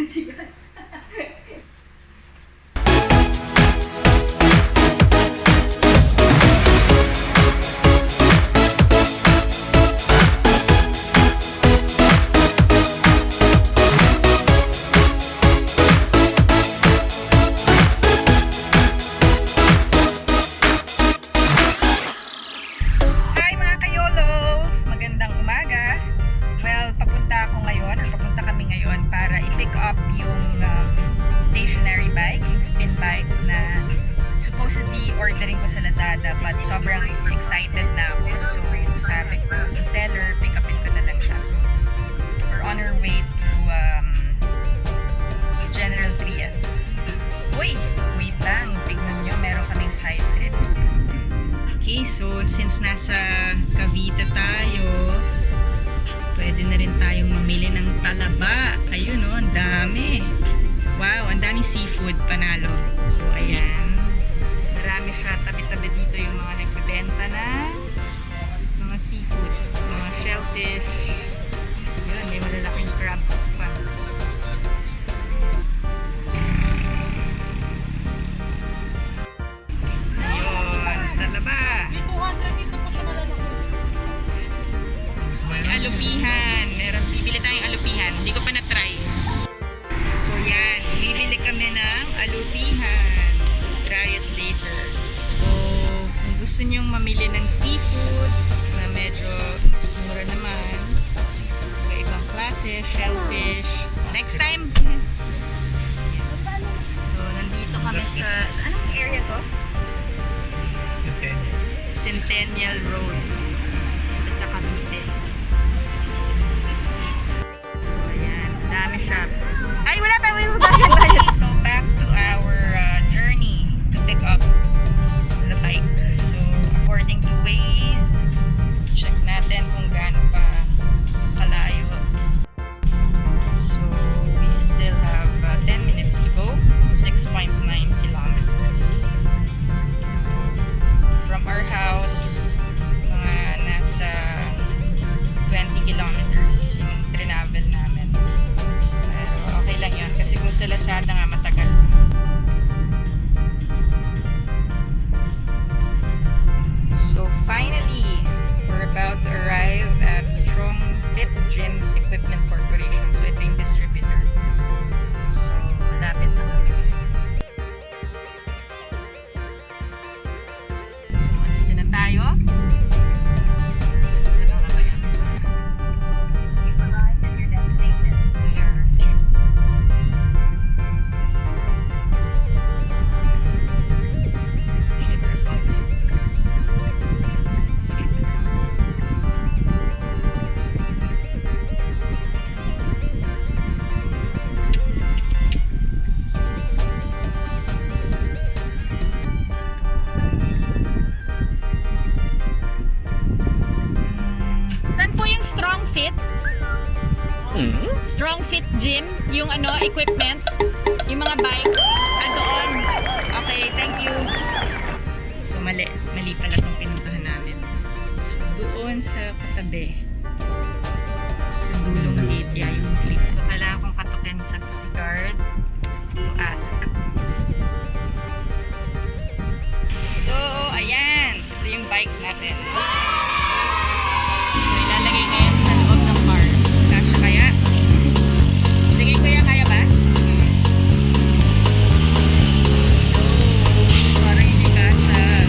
Tigas. Ordering ko sa Lazada, but sobrang excited na ako. So, sabi ko sa seller, pick upin ko na lang siya. So, we're on our way to General Trias. Uy! Wait lang. Tignan nyo, meron kaming side trip. Okay, so since nasa Cavite tayo, pwede na rin tayong mamili ng talaba. Ayun o, ang dami. Wow, ang daming seafood, panalo. So, ayan. Marami siya, tabi-tabi dito yung mga nagbibenta na mga seafood, mga shellfish. Yun, may malalaking crabs pa. Ayun, talaba. May 200 dito po siya malalaki. Alupihan. Meron, bibili tayong alupihan. Hindi ko pa na-try. So yan, bibili kami ng alupihan. Try it later. So, kung gusto nyong mamili ng seafood na medyo mura naman, iba-ibang klase, shellfish. Next time! So, nandito kami sa anong area to? Centennial Road. Sa Cavite. So, ayan. Dami siya. Ay, wala pa! So, back to our journey to pick up the bike. So, according to Waze, check natin kung gaano pa kalayo. So, we still have 10 minutes to go. 6.9 kilometers. From our house, mga nasa 20 kilometers yung trinavel namin. Pero okay lang yun kasi kung sa Lazada nga matagal. So finally, we're about to arrive at Strong Fit Gym Equipment Corporation. So ito yung distributor. So malapit na kami. So andito na tayo. Ito na ba yan? You've arrived at your destination. There. Shit, Republic. Saan po yung Strong Fit? Strong Fit Gym? Yung ano, equipment? Yung mga bike? Doon. Okay, thank you. So, mali pala itong pinuntahan namin. So, doon sa katabi. Sa dulong gate, yeah, yung clip. So, kailangan kong katukin sa si guard to ask. So, ayan. Ito yung bike natin. So, ilalagay ngayon sa loob ng car. Kasya kaya? Lagay ko yan, kaya ba? So, parang hindi kasya.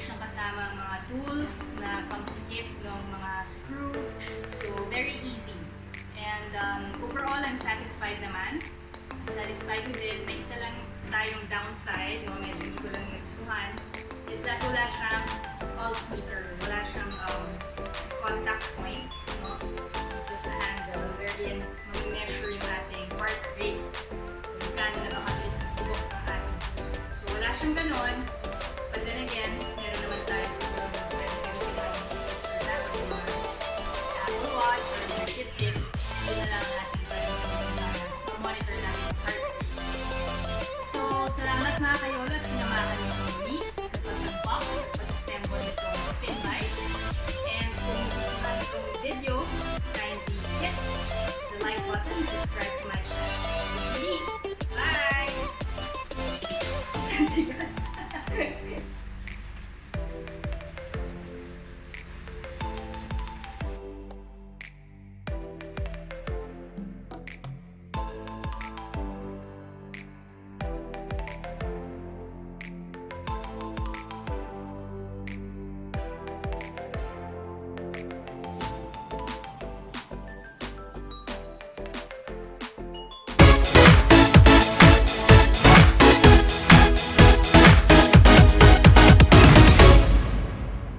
siyang kasama mga tools na pangsikip ng mga screw. So, very easy. And overall, I'm satisfied naman. I'm satisfied with it. May isa lang tayong downside, no? Medyo hindi ko lang nagustuhan, is that wala siyang pulse meter. Wala siyang contact points, no? Dito sa handle, wherein mag-measure yung ating heart rate. Kung gaano na makabilis ang tibok ng ating puso. So, wala siyang ganon. But then again, meron naman tayo siguro na pwede gamitin natin. For example, yung mga Apple Watch or yung Fitbit, yun na lang natin pwede monitor natin yung heart rate. So, salamat mga kayolo